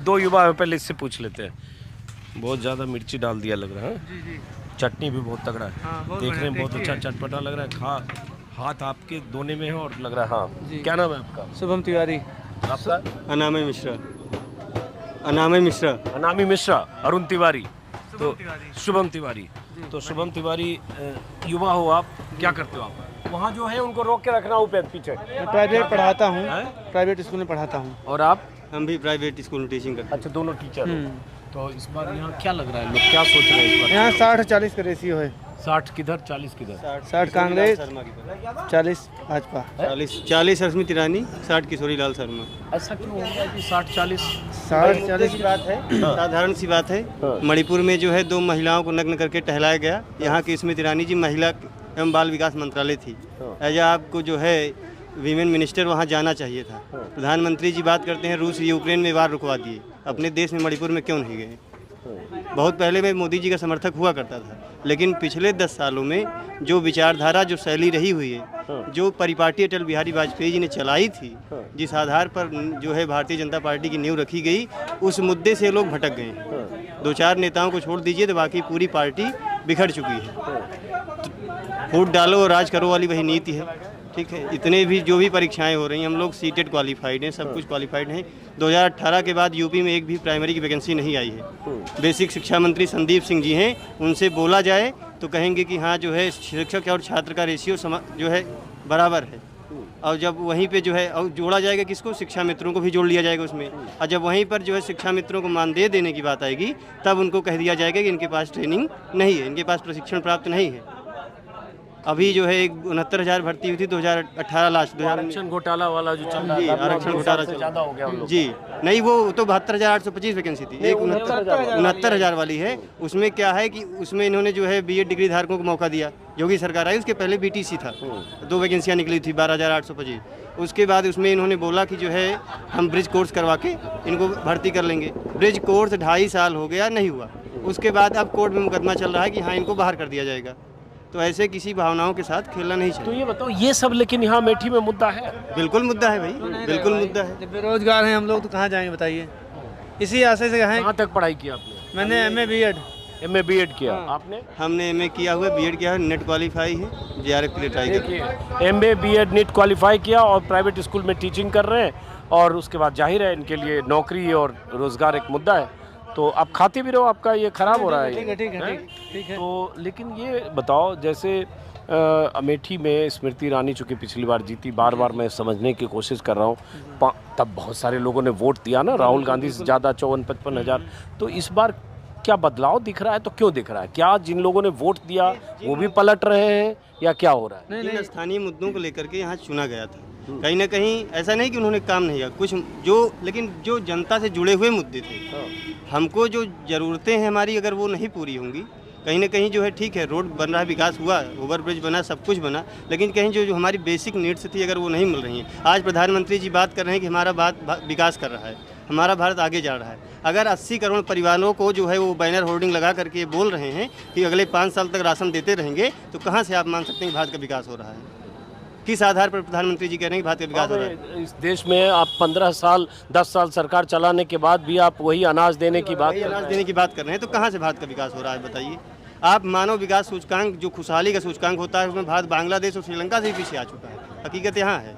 दो युवा है, पहले इससे पूछ लेते हैं। बहुत ज़्यादा मिर्ची डाल दिया लग रहा है। जी जी। चटनी भी बहुत तगड़ा है। हाँ, बहुत देखने में बढ़िया, बहुत अच्छा चटपटा लग रहा है। हाथ आपके दोने में है और लग रहा है। हाँ, जी। क्या नाम है आपका? शुभम तिवारी। आपका? अनामय मिश्रा। अनामय मिश्रा। अनामी मिश्रा, अरुण तिवारी, तो तिवारी। शुभम तिवारी। तो शुभम तिवारी, युवा हो आप, क्या करते हो आप? वहाँ जो है उनको रोक के रखना ऊपर पीछे। मैं प्राइवेट पढ़ाता हूँ, हैं? प्राइवेट स्कूल में पढ़ाता हूँ। और आप? हम भी प्राइवेट स्कूल में टीचिंग करते अच्छा, दोनों टीचर हो। तो इस बार यहाँ क्या लग रहा है, लोग क्या सोच रहे हैं इस बार? यहाँ 60-40 का रेशियो है। 60 किधर, 40 किधर? हैं। 60 कांग्रेस, शर्मा की तरफ। 40 भाजपा। 40 रश्मि तिरानी, 60 किशोरी लाल शर्मा। ऐसा क्यों हो गया कि 60-40? 60-40 की बात है, साधारण सी बात है। मणिपुर में जो है 2 महिलाओं को नग्न करके टहलाया गया। यहाँ की स्मृति ईरानी जी महिला एवं बाल विकास मंत्रालय थी। ऐसा आपको जो है वीमेन मिनिस्टर वहाँ जाना चाहिए था। प्रधानमंत्री जी बात करते हैं रूस यूक्रेन में वार रुकवा दिए, अपने देश में मणिपुर में क्यों नहीं गए? बहुत पहले मैं मोदी जी का समर्थक हुआ करता था, लेकिन पिछले 10 सालों में जो विचारधारा, जो शैली रही हुई है, जो परिपाटी अटल बिहारी वाजपेयी जी ने चलाई थी, जिस आधार पर जो है भारतीय जनता पार्टी की नींव रखी गई, उस मुद्दे से लोग भटक गए। 2-4 नेताओं को छोड़ दीजिए तो बाकी पूरी पार्टी बिखर चुकी है। वोट डालो और राज करो वाली वही नीति है। ठीक है, इतने भी जो भी परीक्षाएं हो रही हैं, हम लोग सीटेड क्वालिफाइड हैं, सब कुछ क्वालिफाइड हैं। 2018 के बाद यूपी में एक भी प्राइमरी की वैकेंसी नहीं आई है। बेसिक शिक्षा मंत्री संदीप सिंह जी हैं, उनसे बोला जाए तो कहेंगे कि हाँ जो है शिक्षक और छात्र का रेशियो जो है बराबर है। और जब वहीं पे जो है और जोड़ा जाएगा किसको, शिक्षा मित्रों को भी जोड़ लिया जाएगा उसमें। और जब वहीं पर जो है शिक्षा मित्रों को मानदेय देने की बात आएगी, तब उनको कह दिया जाएगा कि इनके पास ट्रेनिंग नहीं है, इनके पास प्रशिक्षण प्राप्त नहीं है। अभी जो है 69,000 भर्ती हुई थी 2018 लास्ट 2000 आरक्षण घोटाला वाला जो चल रहा जी, था, आरक्षण घोटाला से ज़्यादा हो गया उन लोग। जी नहीं, वो तो 72,825 वैकेंसी थी। एक 69,000 वाली है। उसमें क्या है कि उसमें इन्होंने जो है बीएड डिग्री धारकों को मौका दिया। योगी सरकार आई, उसके पहले बीटीसी था, 2 वैकेंसियाँ निकली थी 12,825। उसके बाद उसमें इन्होंने बोला कि जो है हम ब्रिज कोर्स करवा के इनको भर्ती कर लेंगे। ब्रिज कोर्स 2.5 साल हो गया, नहीं हुआ। उसके बाद अब कोर्ट में मुकदमा चल रहा है कि हाँ इनको बाहर कर दिया जाएगा। तो ऐसे किसी भावनाओं के साथ खेलना नहीं तो चाहिए। ये बताओ, ये सब लेकिन यहाँ अमेठी में मुद्दा है? बिल्कुल मुद्दा है भाई, बिल्कुल मुद्दा है। जब बेरोजगार हैं हम लोग तो कहाँ जाएंगे बताइए। इसी आशे से हैं। कहाँ तक पढ़ाई किया आपने? मैंने MA BEd। MA BEd किया आपने? हमने MA किया हुआ, BEd किया है, नेट क्वालिफाई है, JRF के लिए ट्राई कर रहे हैं। देखिए, MA BEd नेट क्वालिफाई किया और प्राइवेट स्कूल में टीचिंग कर रहे हैं, और उसके बाद जाहिर है इनके लिए नौकरी और रोजगार एक मुद्दा है। तो आप खाते भी रहो, आपका ये खराब हो रहा है। ठीक है, ठीक है, हैं? ठीक है। तो लेकिन ये बताओ, जैसे अमेठी में स्मृति ईरानी चूँकि पिछली बार जीती, बार बार मैं समझने की कोशिश कर रहा हूँ, तब बहुत सारे लोगों ने वोट दिया ना, राहुल गांधी से ज़्यादा 54-55 हज़ार। तो इस बार क्या बदलाव दिख रहा है? तो क्यों दिख रहा है? क्या जिन लोगों ने वोट दिया वो भी पलट रहे हैं या क्या हो रहा है? इन स्थानीय मुद्दों को लेकर के यहाँ चुना गया था। कहीं ना कहीं ऐसा नहीं कि उन्होंने काम नहीं किया, कुछ जो, लेकिन जो जनता से जुड़े हुए मुद्दे थे, हमको जो ज़रूरतें हैं हमारी, अगर वो नहीं पूरी होंगी, कहीं ना कहीं जो है ठीक है रोड बन रहा है, विकास हुआ, ओवरब्रिज बना, सब कुछ बना, लेकिन कहीं जो हमारी बेसिक नीड्स थी अगर वो नहीं मिल रही हैं। आज प्रधानमंत्री जी बात कर रहे हैं कि हमारा विकास कर रहा है, हमारा भारत आगे जा रहा है। अगर 80 करोड़ परिवारों को जो है वो बैनर होर्डिंग लगा करके बोल रहे हैं कि अगले 5 साल तक राशन देते रहेंगे, तो कहाँ से आप मान सकते हैं कि भारत का विकास हो रहा है? किस आधार पर प्रधानमंत्री जी कह रहे हैं कि भारत का विकास हो रहा है? इस देश में आप 15 साल 10 साल सरकार चलाने के बाद भी आप वही अनाज देने की बात कर रहे अनाज देने की बात कर रहे हैं, तो कहाँ से भारत का विकास हो रहा है बताइए? आप मानव विकास सूचकांक, जो खुशहाली का सूचकांक होता है, उसमें भारत बांग्लादेश और श्रीलंका से भी पीछे आ चुका है। हकीकत यहाँ है।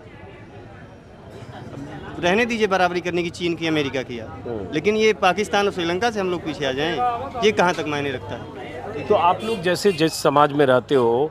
रहने दीजिए बराबरी करने की, चीन की, अमेरिका किया, लेकिन ये पाकिस्तान और श्रीलंका से हम लोग पीछे आ जाएं, ये कहाँ तक मायने रखता है? तो आप लोग जैसे जिस समाज में रहते हो,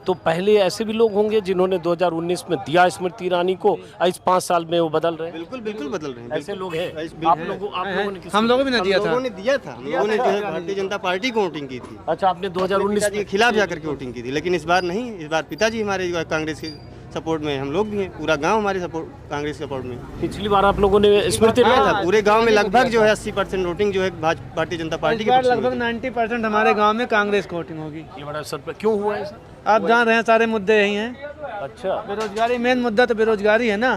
तो पहले ऐसे भी लोग होंगे जिन्होंने 2019 में दिया स्मृति ईरानी को, इस 5 साल में वो बदल रहे हैं? बिल्कुल बिल्कुल बदल रहे हैं। ऐसे लोग हैं? बिल्कुल आप हैं। लोगों ने किस- हम लोगों ने हम दिया था। लोगों ने दिया था, हम लोगों ने जो है भारतीय जनता पार्टी को वोटिंग की थी। अच्छा, आपने 2019 पिताजी के खिलाफ जाकर के वोटिंग की थी, लेकिन इस बार नहीं। इस बार पिताजी हमारे जो है कांग्रेस के सपोर्ट में, हम लोग भी हैं, पूरा गांव हमारे सपोर्ट, कांग्रेस के सपोर्ट में। पिछली बार आप लोगों ने स्मृति दिया ईरानी था, पूरे गांव में लगभग जो है 80% वोटिंग जो है भारतीय जनता पार्टी इस के बार पक्ष में लगभग हुई। 90% हमारे गांव में कांग्रेस की वोटिंग होगी। ये बड़ा असर पर क्यों हुआ ऐसा? आप जान रहे हैं सारे मुद्दे यही हैं। अच्छा, बेरोजगारी मेन मुद्दा तो बेरोजगारी है ना।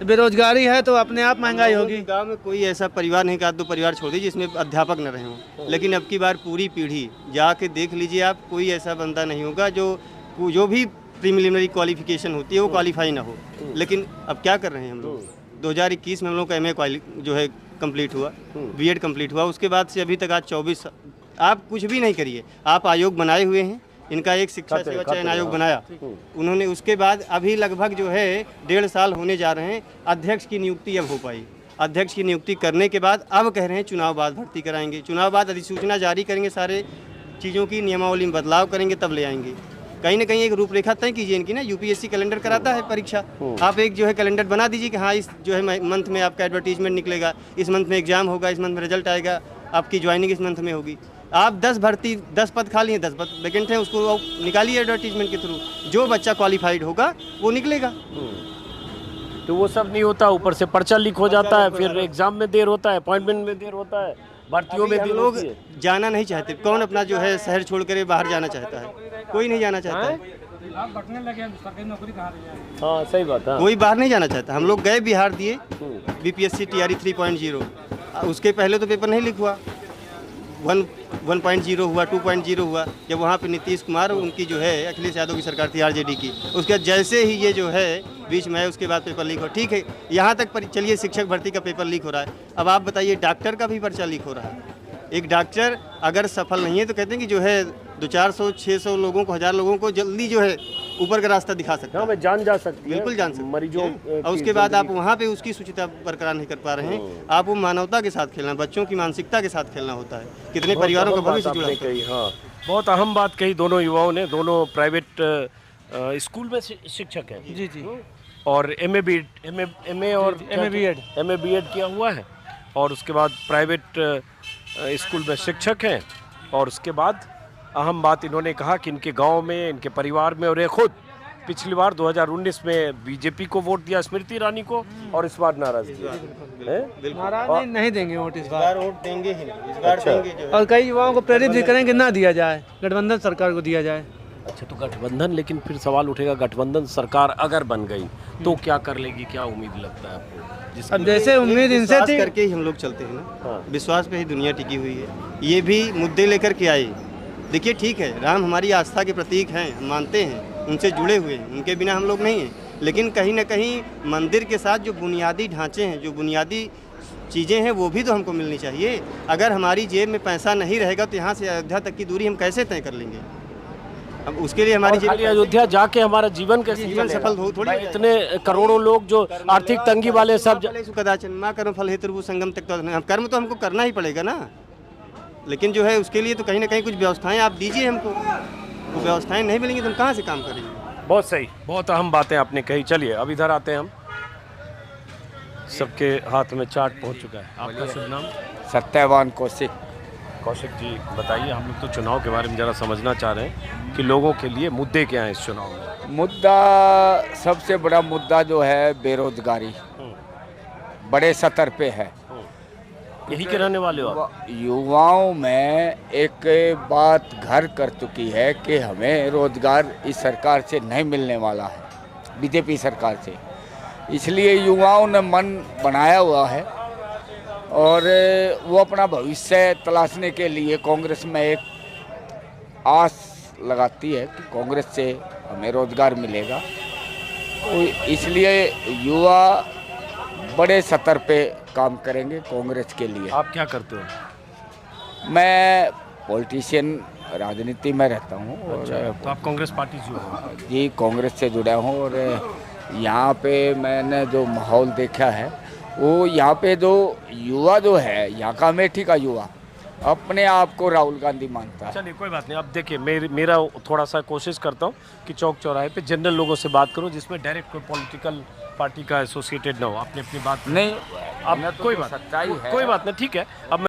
तो बेरोजगारी है तो अपने आप महंगाई होगी। गांव में कोई ऐसा परिवार नहीं, का 2 परिवार छोड़ दीजिए जिसमें अध्यापक न रहे हों, लेकिन अब की बार पूरी पीढ़ी जाके देख लीजिए आप, कोई ऐसा बंदा नहीं होगा जो भी प्रीलिमिनरी क्वालिफिकेशन होती है वो क्वालिफाई ना हो। लेकिन अब क्या कर रहे हैं हम लोग? 2021 में हम लोग का MA जो है कंप्लीट हुआ, बीएड कंप्लीट हुआ, उसके बाद से अभी तक आज 24 आप कुछ भी नहीं करिए, आप आयोग बनाए हुए हैं, इनका एक शिक्षा सेवा चयन आयोग बनाया उन्होंने, उसके बाद अभी लगभग जो है 1.5 साल होने जा रहे हैं, अध्यक्ष की नियुक्ति अब हो पाई। अध्यक्ष की नियुक्ति करने के बाद अब कह रहे हैं चुनाव बाद भर्ती कराएंगे, चुनाव बाद अधिसूचना जारी करेंगे, सारे चीज़ों की नियमावली में बदलाव करेंगे, तब ले आएंगे। कहीं ना कहीं एक रूपरेखा तय कीजिए इनकी ना, यूपीएससी कैलेंडर कराता है परीक्षा, आप एक जो है कैलेंडर बना दीजिए कि हाँ इस जो है मंथ में आपका एडवर्टीजमेंट निकलेगा, इस मंथ में एग्जाम होगा, इस मंथ में रिजल्ट आएगा, आपकी ज्वाइनिंग इस मंथ में होगी। आप 10 पद खाली हैं, 10 पद वैकेंट हैं, उसको निकालिए एडवर्टीजमेंट के थ्रू, जो बच्चा क्वालिफाइड होगा वो निकलेगा। तो वो सब नहीं होता, ऊपर से पर्चा लीक हो जाता है, फिर एग्जाम में देर होता है, अपॉइंटमेंट में देर होता है, भर्तियों में देर लोग होती है। जाना नहीं चाहते, कौन अपना जो है शहर छोड़ कर बाहर जाना चाहता है, कोई नहीं जाना चाहता है। हाँ सही बात है। कोई बाहर नहीं जाना चाहता। हम लोग गए बिहार दिए बीपीएससी टीआरई 3.0, उसके पहले तो पेपर नहीं लीक हुआ, 1.0 हुआ, 2.0 हुआ, जब वहाँ पे नीतीश कुमार उनकी जो है अखिलेश यादव की सरकार थी आरजेडी की, उसके बाद जैसे ही ये जो है बीच में है उसके बाद पेपर लीक हो, ठीक है यहाँ तक चलिए शिक्षक भर्ती का पेपर लीक हो रहा है, अब आप बताइए डॉक्टर का भी पर्चा लीक हो रहा है। एक डॉक्टर अगर सफल नहीं है तो कहते हैं कि जो है 200-400-600 लोगों को, 1000 लोगों को जल्दी जो है ऊपर का रास्ता दिखा सकते हैं। हाँ, जान जा सकती है, बिल्कुल जान सकते मरीजों और उसके बाद आप वहाँ पे उसकी शुचिता बरकरार नहीं कर पा रहे हैं। आप वो मानवता के साथ खेलना, बच्चों की मानसिकता के साथ खेलना होता है, कितने परिवारों का भविष्य जुड़ा है। कही, हाँ बहुत अहम बात कही दोनों युवाओं ने, दोनों प्राइवेट स्कूल में शिक्षक हैं। जी जी। और एमए और एमए बीएड किया हुआ है, और उसके बाद प्राइवेट स्कूल में शिक्षक हैं, और उसके बाद अहम बात इन्होंने कहा कि इनके गांव में, इनके परिवार में, और ये खुद पिछली बार 2019 में बीजेपी को वोट दिया स्मृति ईरानी को, और इस बार नाराज दिया। नाराज नहीं देंगे वोट इस बार, वोट देंगे ही नहीं, इस बार देंगे जो है। और कई युवाओं को प्रेरित भी करेंगे ना दिया जाए, गठबंधन सरकार को दिया जाए। अच्छा, तो गठबंधन, लेकिन फिर सवाल उठेगा गठबंधन सरकार अगर बन गई तो क्या कर लेगी, क्या उम्मीद लगता है आपको? अब जैसे उम्मीद इनसे विश्वास थी करके ही हम लोग चलते हैं ना, हाँ। विश्वास पे ही दुनिया टिकी हुई है। ये भी मुद्दे लेकर के आए, देखिए ठीक है राम हमारी आस्था के प्रतीक हैं, हम मानते हैं, उनसे जुड़े हुए हैं, उनके बिना हम लोग नहीं हैं, लेकिन कहीं ना कहीं मंदिर के साथ जो बुनियादी ढांचे हैं, जो बुनियादी चीज़ें हैं, वो भी तो हमको मिलनी चाहिए। अगर हमारी जेब में पैसा नहीं रहेगा तो यहाँ से अयोध्या तक की दूरी हम कैसे तय कर लेंगे? अब उसके लिए हमारी खाली अयोध्या जाके हमारा जीवन कैसे जीवन सफल हो थोड़ी भाई, इतने करोड़ों लोग जो आर्थिक तंगी वाले सब कदाचन माँ कर्म फल हेतु संगम तक, तो कर्म तो हमको करना ही पड़ेगा ना, लेकिन जो है उसके लिए तो कहीं ना कहीं कुछ व्यवस्थाएं आप दीजिए हमको, वो व्यवस्थाएं नहीं मिलेंगी तो हम कहाँ से काम करेंगे? बहुत सही, बहुत अहम बातें आपने कही। चलिए अब इधर आते हैं हम, सबके हाथ में चार्ट पहुंच चुका है। आपका शुभ नाम? सत्यवान कौशिक। कौशिक जी बताइए, हम लोग तो चुनाव के बारे में ज़रा समझना चाह रहे हैं कि लोगों के लिए मुद्दे क्या हैं इस चुनाव में। मुद्दा, सबसे बड़ा मुद्दा जो है बेरोजगारी बड़े स्तर पे है। यही के रहने वाले हो आप? युवाओं में एक बात घर कर चुकी है कि हमें रोजगार इस सरकार से नहीं मिलने वाला है, बीजेपी सरकार से, इसलिए युवाओं ने मन बनाया हुआ है और वो अपना भविष्य तलाशने के लिए कांग्रेस में एक आस लगाती है कि कांग्रेस से हमें रोजगार मिलेगा, तो इसलिए युवा बड़े स्तर पे काम करेंगे कांग्रेस के लिए। आप क्या करते हो? मैं पॉलिटिशियन, राजनीति में रहता हूँ। अच्छा, तो आप कांग्रेस पार्टी से हो? जी, कांग्रेस से जुड़ा हूँ। और यहाँ पे मैंने जो माहौल देखा है, वो यहाँ पे जो युवा जो है, यहाँ का अमेठी का युवा अपने आप को राहुल गांधी मानता है। चलिए कोई बात नहीं। अब देखिए मेरा थोड़ा सा कोशिश करता हूँ कि चौक चौराहे पे जनरल लोगों से बात करूँ, जिसमें डायरेक्ट कोई पॉलिटिकल पार्टी का एसोसिएटेड ना हो। आपने अपनी बात नहीं, अब कोई बात सच्चाई है। कोई बात नहीं, ठीक है। अब